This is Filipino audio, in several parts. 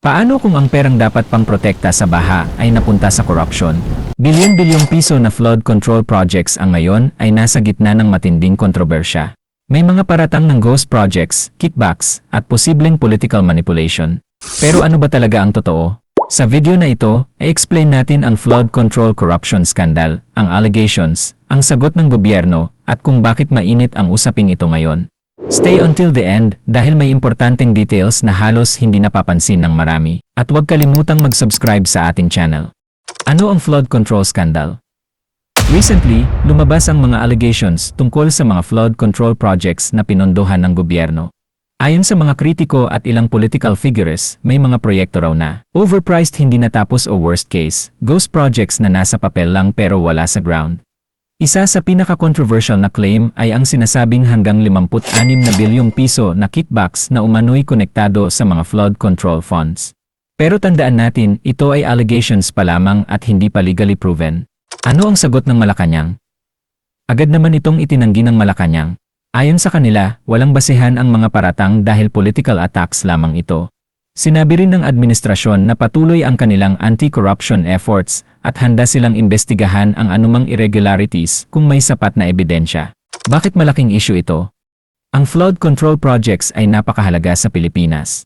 Paano kung ang perang dapat pangprotekta sa baha ay napunta sa korupsyon? Bilyon-bilyong piso na flood control projects ang ngayon ay nasa gitna ng matinding kontrobersya. May mga paratang ng ghost projects, kickbacks, at posibleng political manipulation. Pero ano ba talaga ang totoo? Sa video na ito, i-explain natin ang flood control corruption scandal, ang allegations, ang sagot ng gobyerno, at kung bakit mainit ang usaping ito ngayon. Stay until the end dahil may importanteng details na halos hindi napapansin ng marami. At huwag kalimutang mag-subscribe sa ating channel. Ano ang flood control scandal? Recently, lumabas ang mga allegations tungkol sa mga flood control projects na pinondohan ng gobyerno. Ayon sa mga kritiko at ilang political figures, may mga proyekto raw na overpriced, hindi natapos o worst case, ghost projects na nasa papel lang pero wala sa ground. Isa sa pinaka-controversial na claim ay ang sinasabing hanggang 56 na bilyong piso na kickbacks na umano'y konektado sa mga flood control funds. Pero tandaan natin, ito ay allegations pa lamang at hindi pa legally proven. Ano ang sagot ng Malacanang? Agad naman itong itinanggi ng Malacanang. Ayon sa kanila, walang basehan ang mga paratang dahil political attacks lamang ito. Sinabi rin ng administrasyon na patuloy ang kanilang anti-corruption efforts at handa silang imbestigahan ang anumang irregularities kung may sapat na ebidensya. Bakit malaking issue ito? Ang flood control projects ay napakahalaga sa Pilipinas.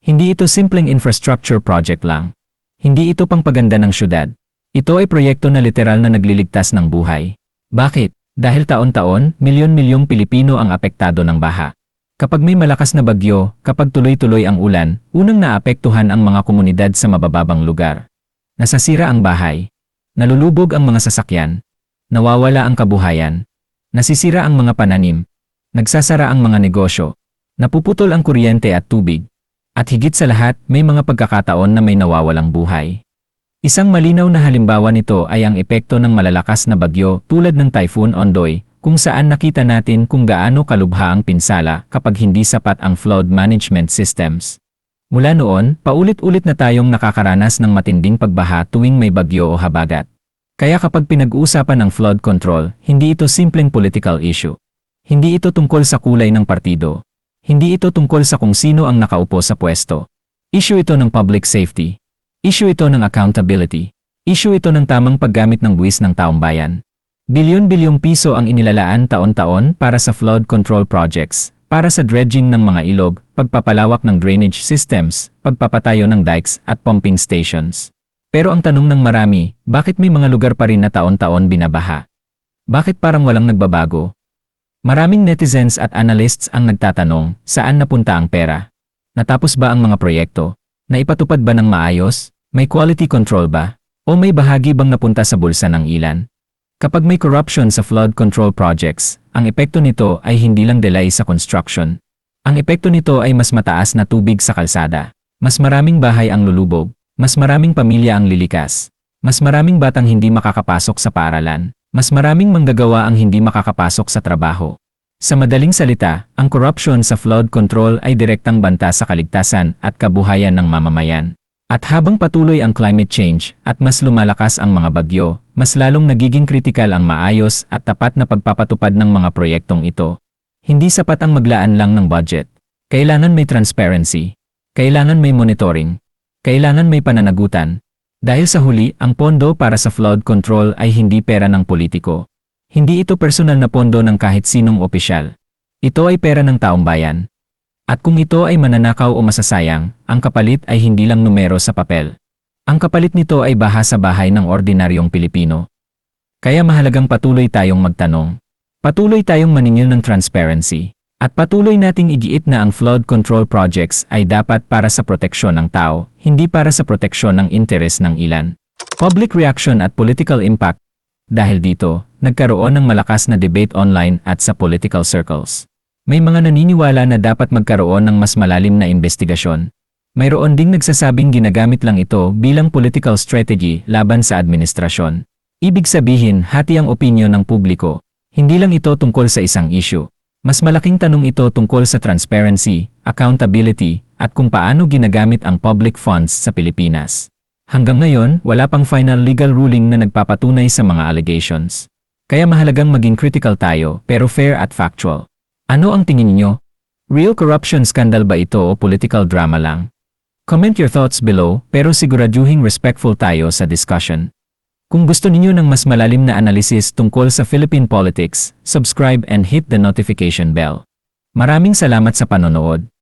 Hindi ito simpleng infrastructure project lang. Hindi ito pangpaganda ng syudad. Ito ay proyekto na literal na nagliligtas ng buhay. Bakit? Dahil taon-taon, milyon-milyong Pilipino ang apektado ng baha. Kapag may malakas na bagyo, kapag tuloy-tuloy ang ulan, unang naapektuhan ang mga komunidad sa mabababang lugar. Nasasira ang bahay. Nalulubog ang mga sasakyan. Nawawala ang kabuhayan. Nasisira ang mga pananim. Nagsasara ang mga negosyo. Napuputol ang kuryente at tubig. At higit sa lahat, may mga pagkakataon na may nawawalang buhay. Isang malinaw na halimbawa nito ay ang epekto ng malalakas na bagyo tulad ng Typhoon Ondoy, kung saan nakita natin kung gaano kalubha ang pinsala kapag hindi sapat ang flood management systems. Mula noon, paulit-ulit na tayong nakakaranas ng matinding pagbaha tuwing may bagyo o habagat. Kaya kapag pinag-uusapan ng flood control, hindi ito simpleng political issue. Hindi ito tungkol sa kulay ng partido. Hindi ito tungkol sa kung sino ang nakaupo sa pwesto. Issue ito ng public safety. Issue ito ng accountability. Issue ito ng tamang paggamit ng buwis ng taong bayan. Bilyon-bilyong piso ang inilalaan taon-taon para sa flood control projects, para sa dredging ng mga ilog, pagpapalawak ng drainage systems, pagpapatayo ng dikes at pumping stations. Pero ang tanong ng marami, bakit may mga lugar pa rin na taon-taon binabaha? Bakit parang walang nagbabago? Maraming netizens at analysts ang nagtatanong, saan napunta ang pera? Natapos ba ang mga proyekto? Naipatupad ba ng maayos? May quality control ba? O may bahagi bang napunta sa bulsa ng ilan? Kapag may corruption sa flood control projects, ang epekto nito ay hindi lang delay sa construction. Ang epekto nito ay mas mataas na tubig sa kalsada. Mas maraming bahay ang lulubog. Mas maraming pamilya ang lilikas. Mas maraming batang hindi makakapasok sa paaralan. Mas maraming manggagawa ang hindi makakapasok sa trabaho. Sa madaling salita, ang corruption sa flood control ay direktang banta sa kaligtasan at kabuhayan ng mamamayan. At habang patuloy ang climate change at mas lumalakas ang mga bagyo, mas lalong nagiging kritikal ang maayos at tapat na pagpapatupad ng mga proyektong ito. Hindi sapat ang maglaan lang ng budget. Kailangan may transparency. Kailangan may monitoring. Kailangan may pananagutan. Dahil sa huli, ang pondo para sa flood control ay hindi pera ng politiko. Hindi ito personal na pondo ng kahit sinong opisyal. Ito ay pera ng taong bayan. At kung ito ay mananakaw o masasayang, ang kapalit ay hindi lang numero sa papel. Ang kapalit nito ay baha sa bahay ng ordinaryong Pilipino. Kaya mahalagang patuloy tayong magtanong. Patuloy tayong maningil ng transparency. At patuloy nating igiit na ang flood control projects ay dapat para sa proteksyon ng tao, hindi para sa proteksyon ng interes ng ilan. Public reaction at political impact. Dahil dito, nagkaroon ng malakas na debate online at sa political circles. May mga naniniwala na dapat magkaroon ng mas malalim na investigasyon. Mayroon ding nagsasabing ginagamit lang ito bilang political strategy laban sa administrasyon. Ibig sabihin, hati ang opinyon ng publiko. Hindi lang ito tungkol sa isang issue. Mas malaking tanong ito tungkol sa transparency, accountability, at kung paano ginagamit ang public funds sa Pilipinas. Hanggang ngayon, wala pang final legal ruling na nagpapatunay sa mga allegations. Kaya mahalagang maging critical tayo, pero fair at factual. Ano ang tingin niyo? Real corruption scandal ba ito o political drama lang? Comment your thoughts below, pero siguraduhing respectful tayo sa discussion. Kung gusto ninyo ng mas malalim na analysis tungkol sa Philippine politics, subscribe and hit the notification bell. Maraming salamat sa panonood.